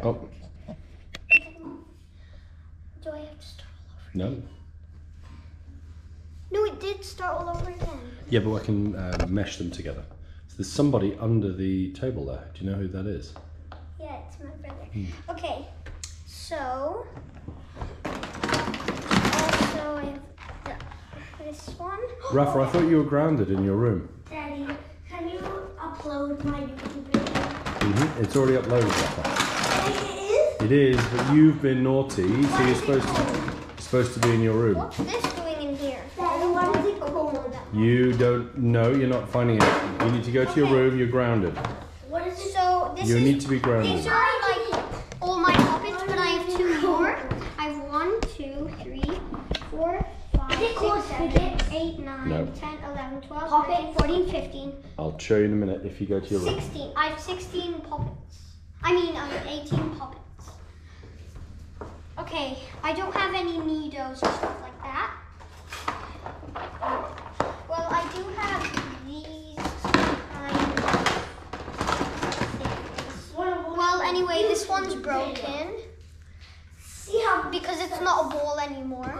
Oh. Do I have to start all over? No. No, it did start all over again. Yeah, but I can mesh them together. So there's somebody under the table there. Do you know who that is? Yeah, it's my brother. Okay, so also I have this one. Rafa, I thought you were grounded in your room. Daddy, can you upload my YouTube video? It's already uploaded, Rafa. It is? It is, but you've been naughty, so you're supposed to be in your room. What's this doing in here? Daddy, what is it called? You don't know, you're not finding it. You need to go to your room, you're grounded. What is it? So this You is, need to be grounded. these are like all my puppets, but I have 2 more. I have 1, 2, 3, 4, 5, 6, 7, 8, 9, No. 10, 11, 12, 13, 14, 15, I'll show you in a minute if you go to your room. 16. I have 16 puppets. I mean, 18 puppets. Okay, I don't have any needles or stuff like that. Well, I do have these kind of things. Well, anyway, this one's broken. See how because it's not a ball anymore.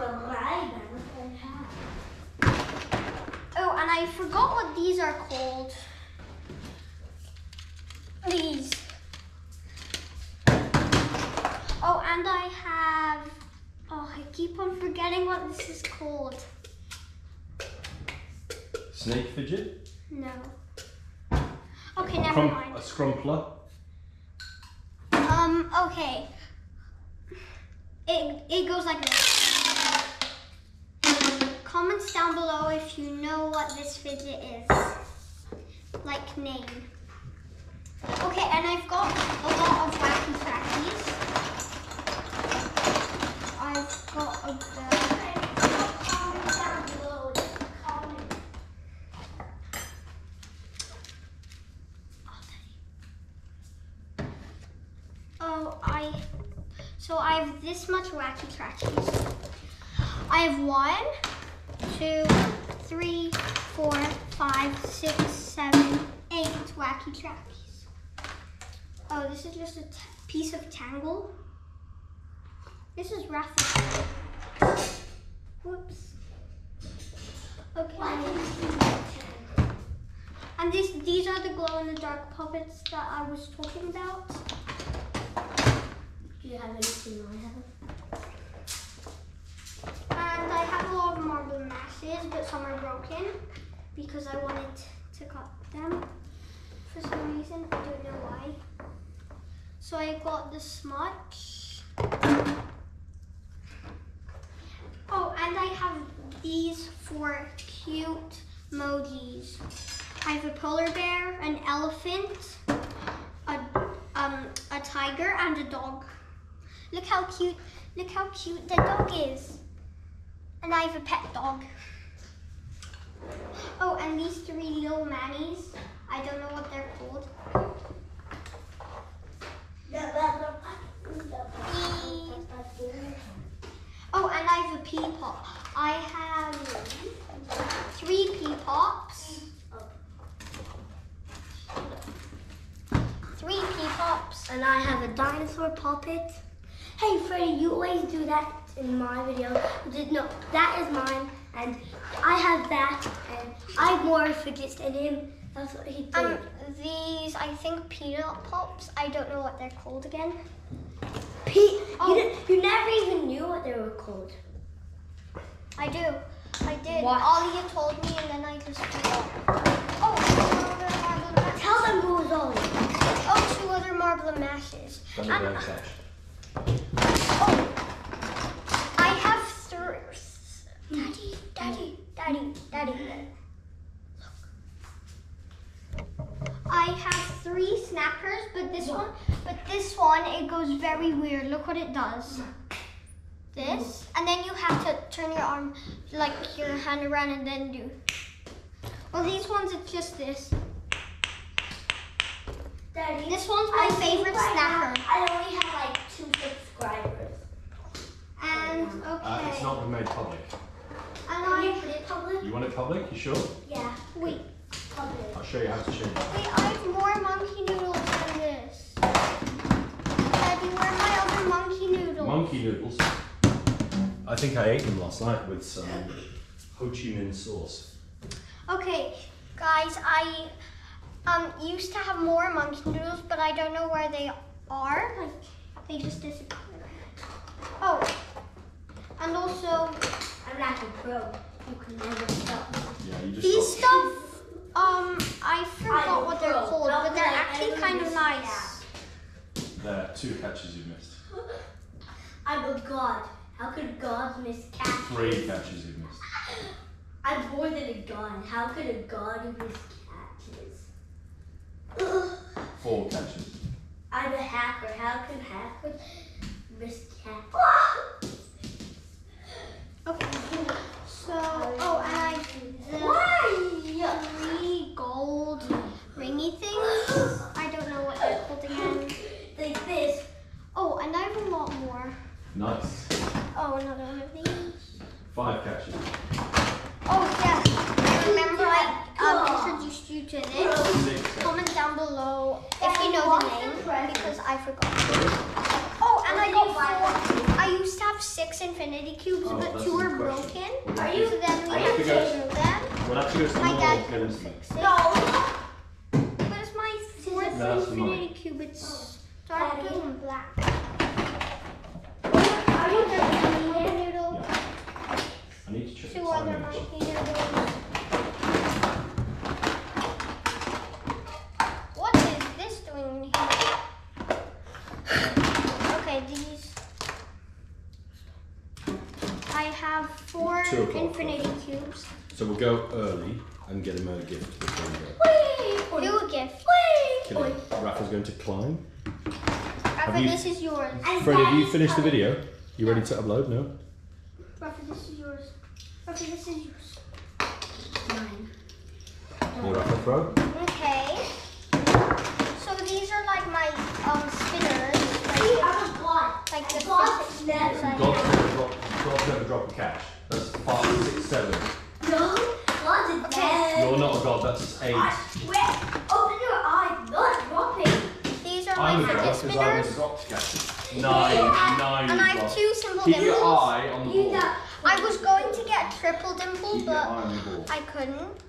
Oh, and I forgot what these are called. These. Oh, and I have. Oh, I keep on forgetting what this is called. Snake fidget? No. Okay, never mind. A scrumpler? Okay. It goes like this. Comments down below if you know what this fidget is. Like name. Okay, and I've got a lot of wacky trackies. I've got a comment down below. Comment. So I have this much wacky trackies. I have 1, 2, 3, 4, 5, 6, 7, 8 wacky trackies. Oh, this is just a piece of tangle. This is Rafa. Whoops. Okay. And these are the glow-in-the-dark puppets that I was talking about. Do you have anything I have? And I have a lot of marble mashes, but some are broken because I wanted to cut them for some reason. I don't know why. So I got the smudge. Oh, and I have these 4 cute emojis. I have a polar bear, an elephant, a tiger, and a dog. Look how cute the dog is. And I have a pet dog. Oh, and these 3 little manis. I don't know what they're called. Oh, and I have a pea pop. I have 3 pea pops. 3 pea pops. And I have a dinosaur puppet. Hey Freddie, you always do that in my video. No, that is mine. And I have that. And I have more fidgets than him. That's what he did. These, I think, peanut pops. I don't know what they're called again. You never even knew what they were called. I do. I did. What? Ollie told me, and then I just forgot. Oh, 2 other marble mashes. Tell them who was Ollie. Oh, 2 other marble mashes. Oh, I have 3. Daddy. Look. I have 3 snappers, but this one, it goes very weird. Look what it does. This, and then you have to turn your arm, like your hand around, and then do. Well, these ones, it's just this. Daddy, this one's my favorite snapper. I only have like 2 subscribers. And okay. It's not been made public. And I put it public. You want it public? You sure? Yeah. Wait. Public. I'll show you how to change it. Wait, I have more monkey noodles than this. Daddy, monkey noodles. I think I ate them last night with some Ho Chi Minh sauce. Okay, guys, I used to have more monkey noodles, but I don't know where they are. Like, they just disappeared. Oh, and also, I'm like a pro. You can never stop. Yeah, you just These stuff, I forgot what they're called, but they're actually kind of nice. There are 2 catches you missed. I'm a god. How could gods miss catches? 3 catches you missed. I'm more than a god. How could a god miss catches? 4 catches. I'm a hacker. How can hackers miss catches? Okay, so, oh, and I have 3 gold ringy things. I don't know what they're called again. Like this. Oh, and I have a lot more. Nice. Oh, another one of these. 5 catches. Oh, yes. I remember I introduced you to this. 6. Comment down below if you know the name, because I forgot. Oh, and I got 4. I used to have 6 infinity cubes, Oh, but that's 2 a were good question. broken. Are you- So then we I had have to to go- remove them. We'll have to go to the My mall dad and get can them something. fix it. No. Where's my 4th No, that's infinity cube? It's dark blue and black. Are you Monkey noodle. I need to check the 2 other timing. monkey noodles. What is this doing here? Okay, these. I have 4 2 o'clock, infinity cubes. So we'll go early and get him a gift before we go. Do a gift. Okay, Rafa's going to climb. Rafa, you- this is yours. Freddie, have you finished the video? You ready to upload? No? Rafa, this is yours. Rafa, this is yours. Mine. You Rafa throw? Okay. So these are like my spinners. I'm a god. Like the God's fidget never. spinners I God's have. never drop a catch. That's 5, 6, 7. No. God's a dead. You're not a god, that's 8. I swear. Open your eyes. Not dropping. These are I'm my a god fidget because I spinners. was dropped catches. 9 And I have drops. 2 simple Keep your dimples. eye on the ball. I was going to get triple dimple, Keep your eye but on the ball. I couldn't.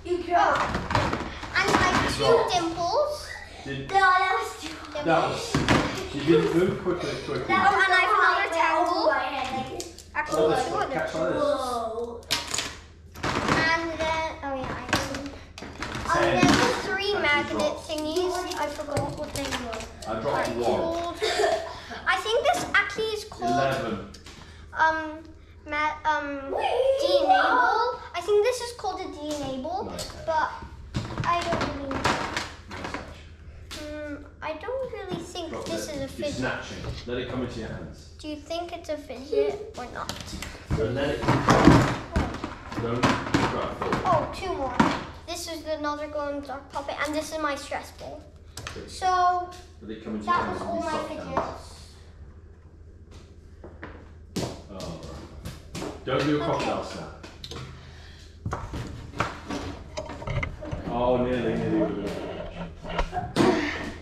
You drop. And I have 2 dimples. Did, No, that was too. that was, you didn't move quickly. Oh, and I have another tangle. Actually, Oh, 2 that's other catch like this. Whoa. And then, oh yeah, I see. 10. And then the 3 Catches magnet drops. thingies. I forgot what they were. I dropped 1. Called. I think this actually is called 11. de-enable. I think this is called a de-enable, Nice. but I don't really know. Nice catch. I don't really think Drop this it. is a You're fidget. snatching. Let it come into your hands. Do you think it's a fidget or not? Don't let it. Don't grab it. Oh, 2 more. This is another glow in the dark puppet, and this is my stress ball. So Let it come into your that hands. was all with my soft hands. fidgets. Oh, right. Don't do a crocodile snap. Oh, nearly.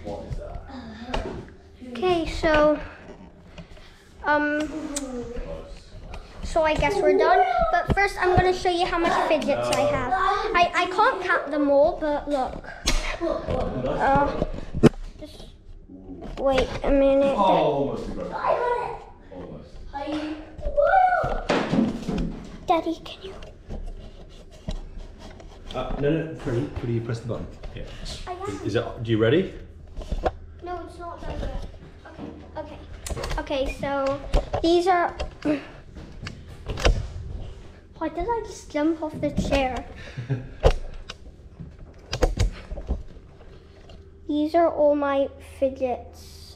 What is that? Okay, so so I guess we're done. But first, I'm gonna show you how much fidgets I have. I can't count them all, but look. Just wait a minute. Oh, almost you broke it. I got it. Almost. Daddy, can you? No, Freddie, you press the button. Yeah. I am. Is it? Do you ready? No, it's not done yet. Okay, so these are. Why did I just jump off the chair? These are all my fidgets.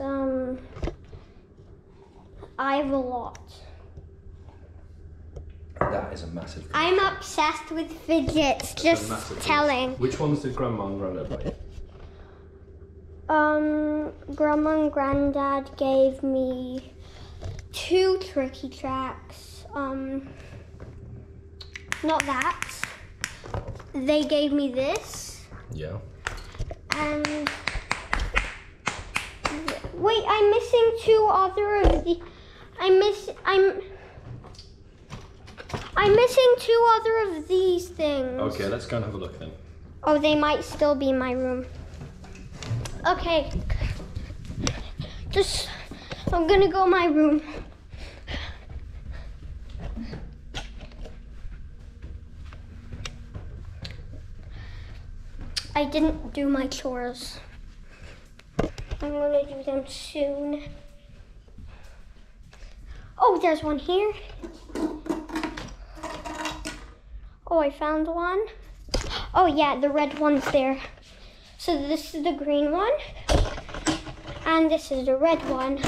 I have a lot. That is a massive thing. I'm obsessed with fidgets, just Massive thing. telling. Which ones did Grandma and Grandad buy? Grandma and Granddad gave me 2 tricky tracks. Not that. They gave me this. Yeah. And Wait, I'm missing two other of the. I'm missing two other of these things. Okay, let's go and have a look then. Oh, they might still be in my room. Okay. I'm gonna go in my room. I didn't do my chores. I'm gonna do them soon. Oh, there's one here. Oh, I found one. Oh yeah, the red one's there. So this is the green one. And this is the red one.